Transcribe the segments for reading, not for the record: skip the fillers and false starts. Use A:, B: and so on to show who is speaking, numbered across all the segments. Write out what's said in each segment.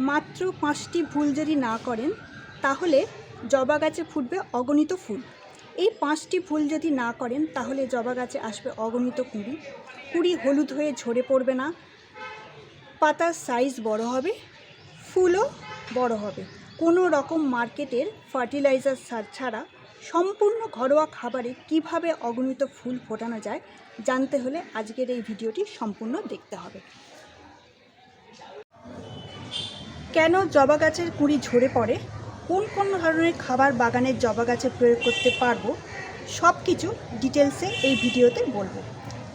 A: মাত্র 5টি ভুল যদি না করেন তাহলে জবা গাছে ফুটবে অগণিত ফুল। এই 5টি ভুল যদি না করেন তাহলে জবা গাছে আসবে অগণিত কুঁড়ি। কুঁড়ি হলুদ হয়ে ঝরে পড়বে না, পাতার সাইজ বড় হবে, ফুলও বড় হবে। কোনো রকম মার্কেটের ফার্টিলাইজার সার ছাড়া সম্পূর্ণ ঘরোয়া খাবারে কিভাবে অগণিত ফুল ফোটানো যায় জানতে হলে আজকের এই ভিডিওটি সম্পূর্ণ দেখতে হবে। কেন জবা গাছের কুঁড়ি ঝরে পড়ে, কোন কোন ধরনের খাবার বাগানের জবা গাছে প্রয়োগ করতে পারবো, সব কিছু ডিটেলসে এই ভিডিওতে বলবো।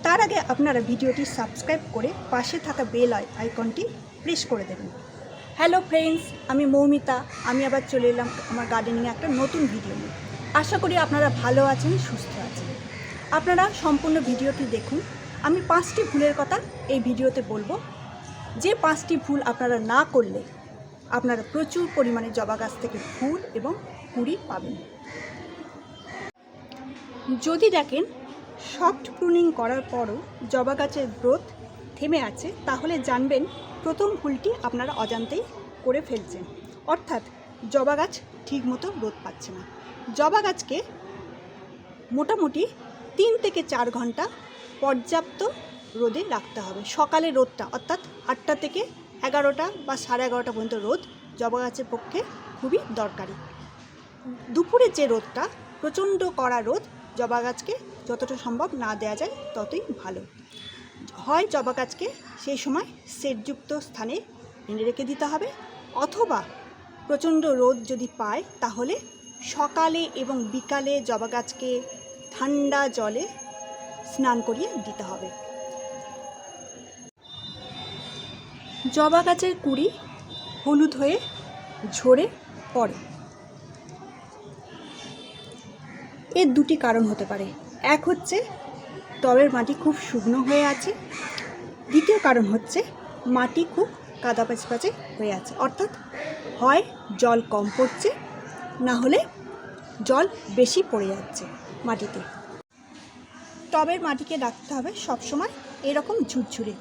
A: তার আগে আপনারা ভিডিওটি সাবস্ক্রাইব করে পাশে থাকা বেল আইকনটি প্রেস করে দেবেন। হ্যালো ফ্রেন্ডস, আমি মৌমিতা। আমি আবার চলে এলাম আমার গার্ডেনিংয়ে একটা নতুন ভিডিও নিয়ে। আশা করি আপনারা ভালো আছেন, সুস্থ আছেন। আপনারা সম্পূর্ণ ভিডিওটি দেখুন। আমি 5টি ভুলের কথা এই ভিডিওতে বলবো, যে 5টি ভুল আপনারা না করলে আপনারা প্রচুর পরিমাণে জবা গাছ থেকে ফুল এবং কুঁড়ি পাবেন। যদি দেখেন সফট প্রুনিং করার পরও জবা গাছের গ্রোথ থেমে আছে, তাহলে জানবেন প্রথম ভুলটি আপনারা অজান্তেই করে ফেলছেন, অর্থাৎ জবা গাছ ঠিকমতো রোদ পাচ্ছে না। জবা গাছকে মোটামুটি 3 থেকে 4 ঘন্টা পর্যাপ্ত রোদে রাখতে হবে। সকালে রোদটা অর্থাৎ 8টা থেকে 11টা বা 11:30 পর্যন্ত রোদ জবা গাছের পক্ষে খুবই দরকারি। দুপুরে যে রোদটা, প্রচণ্ড কড়া রোদ, জবা গাছকে যতটা সম্ভব না দেওয়া যায় ততই ভালো হয়। জবা গাছকে সেই সময় শেডযুক্ত স্থানে এনে রেখে দিতে হবে, অথবা প্রচণ্ড রোদ যদি পায় তাহলে সকালে এবং বিকালে জবা গাছকে ঠান্ডা জলে স্নান করিয়ে দিতে হবে। জবা গাছের কুঁড়ি হলুদ হয়ে ঝরে পড়ে, এর 2টি কারণ হতে পারে। এক হচ্ছে টবের মাটি খুব শুকনো হয়ে আছে, দ্বিতীয় কারণ হচ্ছে মাটি খুব কাদা প্যাচপ্যাচে হয়ে আছে, অর্থাৎ হয় জল কম পড়ছে, না হলে জল বেশি পড়ে যাচ্ছে মাটিতে। টবের মাটিকে রাখতে হবে সবসময় এরকম ঝুরঝুরে।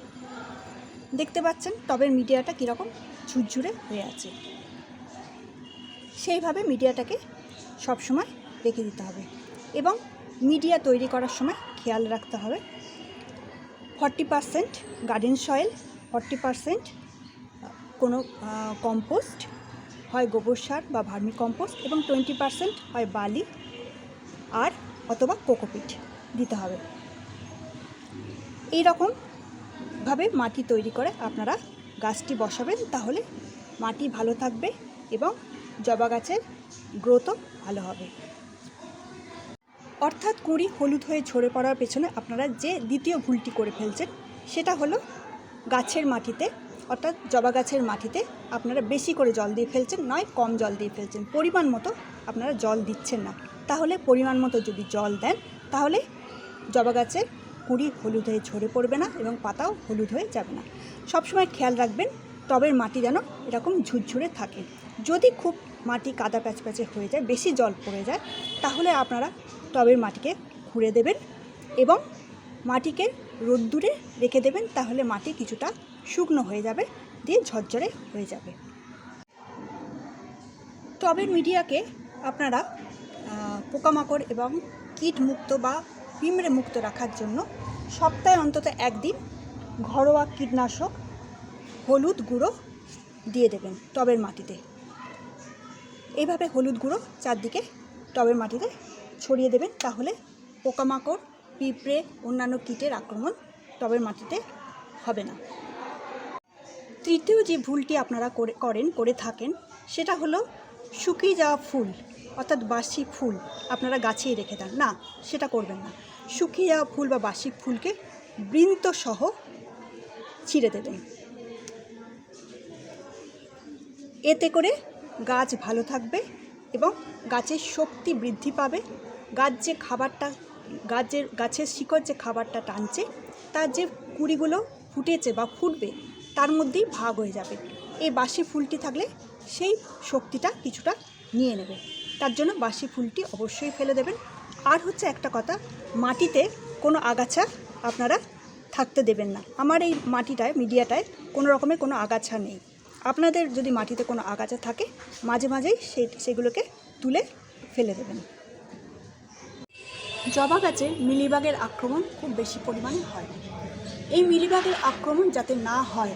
A: দেখতে পাচ্ছেন টবের মিডিয়াটা কীরকম ঝুরঝুরে হয়ে আছে, সেইভাবে মিডিয়াটাকে সবসময় রেখে দিতে হবে। এবং মিডিয়া তৈরি করার সময় খেয়াল রাখতে হবে 40% গার্ডেন সয়েল, 40% কোনো কম্পোস্ট, হয় গোবর সার বা ভার্মি কম্পোস্ট, এবং 20% হয় বালি আর অথবা কোকোপিট দিতে হবে। এই রকমভাবে মাটি তৈরি করে আপনারা গাছটি বসাবেন, তাহলে মাটি ভালো থাকবে এবং জবা গাছের গ্রোথও ভালো হবে। অর্থাৎ কুঁড়ি হলুদ হয়ে ঝরে পড়ার পেছনে আপনারা যে দ্বিতীয় ভুলটি করে ফেলছেন সেটা হলো গাছের মাটিতে, অর্থাৎ জবা গাছের মাটিতে আপনারা বেশি করে জল দিয়ে ফেলছেন, নয় কম জল দিয়ে ফেলছেন, পরিমাণ মতো আপনারা জল দিচ্ছেন না। তাহলে পরিমাণ মতো যদি জল দেন তাহলে জবা গাছের কুঁড়ি হলুদ হয়ে ঝরে পড়বে না এবং পাতাও হলুদ হয়ে যাবে না। সবসময় খেয়াল রাখবেন টবের মাটি যেন এরকম ঝুরঝুরে থাকে। যদি খুব মাটি কাদা প্যাচপ্যাচে হয়ে যায়, বেশি জল পড়ে যায়, তাহলে আপনারা টবের মাটিকে খুঁড়ে দেবেন এবং মাটিকে রোদ্দুরে রেখে দেবেন, তাহলে মাটি কিছুটা শুকনো হয়ে যাবে, দিয়ে ঝরঝরে হয়ে যাবে। টবের মিডিয়াকে আপনারা পোকামাকড় এবং কীট মুক্ত বা পিঁমড়ে মুক্ত রাখার জন্য সপ্তাহে অন্তত একদিন ঘরোয়া কীটনাশক হলুদ গুঁড়ো দিয়ে দেবেন টবের মাটিতে। এইভাবে হলুদ গুঁড়ো চারদিকে টবের মাটিতে ছড়িয়ে দেবেন, তাহলে পোকামাকড়, পিঁপড়ে, অন্যান্য কীটের আক্রমণ টবের মাটিতে হবে না। তৃতীয় যে ভুলটি আপনারা করে থাকেন সেটা হলো শুকিয়ে যাওয়া ফুল, অর্থাৎ বাসি ফুল আপনারা গাছেই রেখে দেন। না, সেটা করবেন না। শুকিয়ে যাওয়া ফুল বা বাসি ফুলকে বৃন্তসহ ছিঁড়ে দেবেন। এতে করে গাছ ভালো থাকবে এবং গাছের শক্তি বৃদ্ধি পাবে। গাছের শিকড় যে খাবারটা টানছে, তার যে কুঁড়িগুলো ফুটেছে বা ফুটবে তার মধ্যেই ভাগ হয়ে যাবে। এই বাসি ফুলটি থাকলে সেই শক্তিটা কিছুটা নিয়ে নেবে, তার জন্য বাসি ফুলটি অবশ্যই ফেলে দেবেন। আর হচ্ছে একটা কথা, মাটিতে কোনো আগাছা আপনারা থাকতে দেবেন না। আমার এই মাটিটায়, মিডিয়াটায় কোনো রকমের কোনো আগাছা নেই। আপনাদের যদি মাটিতে কোনো আগাছা থাকে মাঝে মাঝেই সেগুলোকে তুলে ফেলে দেবেন। জবা গাছে মিলিবাগের আক্রমণ খুব বেশি পরিমাণে হয়। এই মিলিবাগের আক্রমণ যাতে না হয়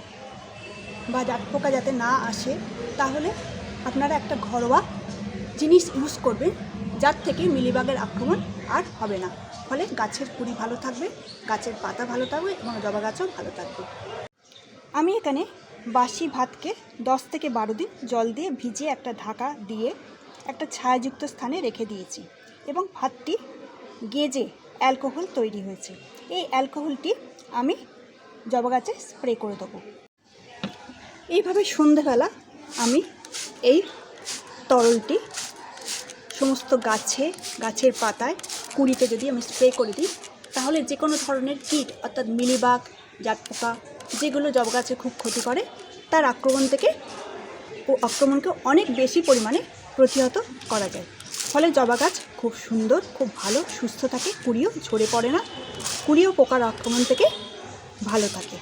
A: বা জাটপোকা যাতে না আসে, তাহলে আপনারা একটা ঘরোয়া জিনিস ইউজ করবেন যার থেকে মিলিবাগের আক্রমণ আর হবে না। ফলে গাছের কুড়ি ভালো থাকবে, গাছের পাতা ভালো থাকবে এবং জবা গাছও ভালো থাকবে। আমি এখানে বাসি ভাতকে 10 থেকে 12 দিন জল দিয়ে ভিজিয়ে একটা ঢাকা দিয়ে একটা ছায়াযুক্ত স্থানে রেখে দিয়েছি এবং ভাতটি গেজে অ্যালকোহল তৈরি হয়েছে। এই অ্যালকোহলটি আমি জবা গাছে স্প্রে করে দেবো। এইভাবে সন্ধেবেলা আমি এই তরলটি সমস্ত গাছের পাতায় কুড়িতে যদি আমি স্প্রে করে দিই, তাহলে যে কোনো ধরনের কীট অর্থাৎ মিলিবাগ, জাটপোকা যেগুলো জবা গাছে খুব ক্ষতি করে, তার আক্রমণকে অনেক বেশি পরিমাণে প্রতিহত করা যায়। ফলে জবা গাছ খুব সুন্দর, খুব ভালো, সুস্থ থাকে, কুড়িও ঝরে পড়ে না, কুড়িও পোকার আক্রমণ থেকে ভালো থাকে।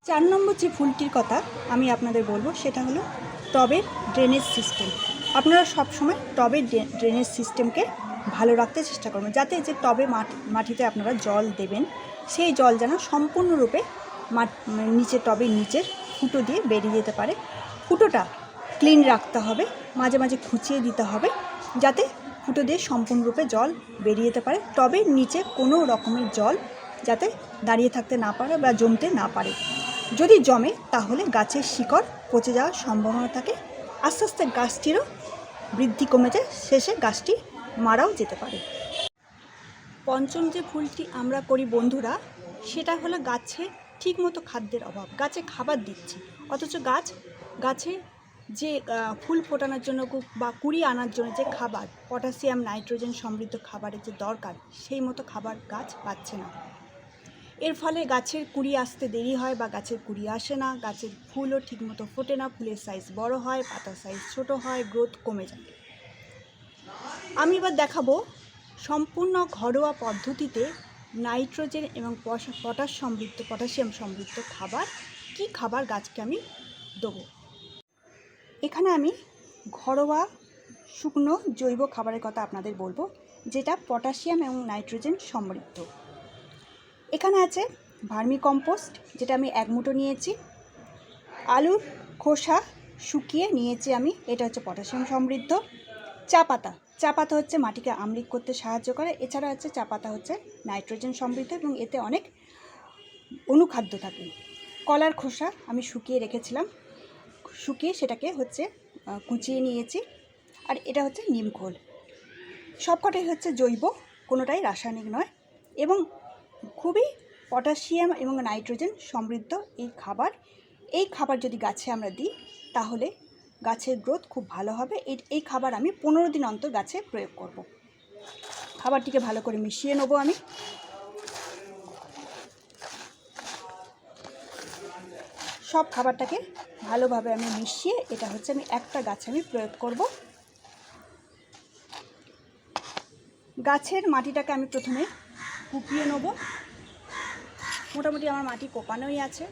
A: 4 নম্বর যে ফুলটির কথা আমি আপনাদের বলবো সেটা হলো টবের ড্রেনেজ সিস্টেম। আপনারা সবসময় টবের ড্রেনেজ সিস্টেমকে ভালো রাখতে চেষ্টা করবেন, যাতে যে টবে মাটিতে আপনারা জল দেবেন সেই জল যেন সম্পূর্ণরূপে টবের নিচের ফুটো দিয়ে বেরিয়ে যেতে পারে। ফুটোটা ক্লিন রাখতে হবে, মাঝে মাঝে খুঁচিয়ে দিতে হবে যাতে ফুটো দিয়ে সম্পূর্ণরূপে জল বেরিয়ে যেতে পারে। টবের নিচে কোনো রকমের জল যাতে দাঁড়িয়ে থাকতে না পারে বা জমতে না পারে। যদি জমে তাহলে গাছের শিকড় পচে যাওয়ার সম্ভাবনা থাকে, আস্তে আস্তে গাছটিরও বৃদ্ধি কমে যায়, শেষে গাছটি মারাও যেতে পারে। 5ম যে ভুলটি আমরা করি বন্ধুরা, সেটা হলো গাছে ঠিকমতো খাদ্যের অভাব। গাছে খাবার দিচ্ছি অথচ গাছে যে ফুল ফোটানোর জন্য বা কুড়ি আনার জন্য যে খাবার, পটাশিয়াম নাইট্রোজেন সমৃদ্ধ খাবারের যে দরকার, সেই মতো খাবার গাছ পাচ্ছে না। এর ফলে গাছের কুড়ি আসতে দেরি হয় বা গাছের কুড়ি আসে না, গাছের ফুলও ঠিকমতো ফোটে না, ফুলের সাইজ বড় হয়, পাতার সাইজ ছোট হয়, গ্রোথ কমে যায়। আমি এবার দেখাবো সম্পূর্ণ ঘরোয়া পদ্ধতিতে নাইট্রোজেন এবং পটাশিয়াম সমৃদ্ধ খাবার, কি খাবার গাছকে আমি দেবো। এখানে আমি ঘরোয়া শুকনো জৈব খাবারের কথা আপনাদের বলবো, যেটা পটাশিয়াম এবং নাইট্রোজেন সমৃদ্ধ। এখানে আছে ভার্মি কম্পোস্ট, যেটা আমি 1 মুঠো নিয়েছি। আলুর খোসা শুকিয়ে নিয়েছি আমি, এটা হচ্ছে পটাশিয়াম সমৃদ্ধ। চা পাতা হচ্ছে মাটিকে আম্লিক করতে সাহায্য করে। এছাড়া হচ্ছে চা পাতা হচ্ছে নাইট্রোজেন সমৃদ্ধ এবং এতে অনেক অনুখাদ্য থাকে। কলার খোসা আমি শুকিয়ে রেখেছিলাম, শুকিয়ে সেটাকে হচ্ছে কুচিয়ে নিয়েছি। আর এটা হচ্ছে নিমখোল। সবকটাই হচ্ছে জৈব, কোনোটাই রাসায়নিক নয় এবং খুবই পটাশিয়াম এবং নাইট্রোজেন সমৃদ্ধ এই খাবার যদি গাছে আমরা দিই তাহলে গাছের গ্রোথ খুব ভালো হবে। এই খাবার আমি 15 দিন অন্তর গাছে প্রয়োগ করব। খাবারটিকে ভালো করে মিশিয়ে নেব। আমি সব খাবারটাকে ভালোভাবে আমি মিশিয়ে, এটা হচ্ছে আমি একটা গাছে আমি প্রয়োগ করব। গাছের মাটিটাকে আমি প্রথমে কুপিয়ে নেব। মোটামুটি আমার মাটি কোপানোই আছে।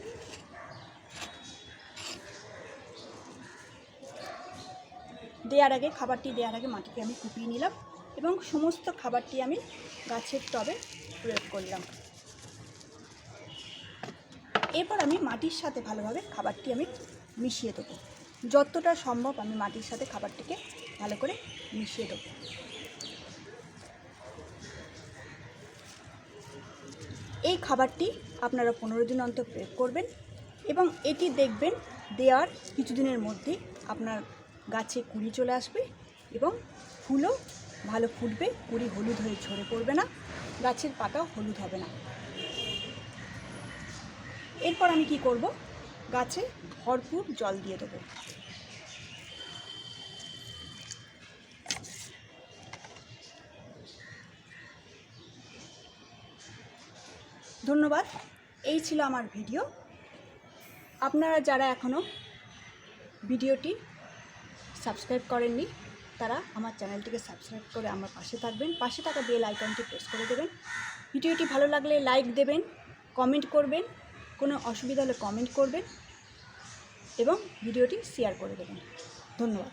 A: খাবারটি দেওয়ার আগে মাটিকে আমি কুপিয়ে নিলাম এবং সমস্ত খাবারটি আমি গাছের টবে প্রয়োগ করলাম। এরপর আমি মাটির সাথে ভালোভাবে খাবারটি আমি মিশিয়ে দেবো। যতটা সম্ভব আমি মাটির সাথে খাবারটিকে ভালো করে মিশিয়ে দেবো। এই খাবারটি আপনারা 15 দিন অন্তর প্রয়োগ করবেন এবং এটি দেখবেন দেওয়ার কিছুদিনের মধ্যেই আপনার গাছে কুড়ি চলে আসবে এবং ফুলও ভালো ফুটবে, কুড়ি হলুদ হয়ে ঝরে পড়বে না, গাছের পাতাও হলুদ হবে না। এরপর আমি কি করব, গাছে ভরপুর জল দিয়ে দেবো। ধন্যবাদ। এই ছিল আমার ভিডিও। আপনারা যারা এখনও ভিডিওটি সাবস্ক্রাইব করেননি তারা আমার চ্যানেলটিকে সাবস্ক্রাইব করে আমার পাশে থাকবেন, পাশে থাকা বেল আইকনটি প্রেস করে দেবেন। ভিডিওটি ভালো লাগলে লাইক দেবেন, কমেন্ট করবেন, কোনো অসুবিধা হলে কমেন্ট করবেন। এবং ভিডিওটি শেয়ার করে দেবেন। ধন্যবাদ।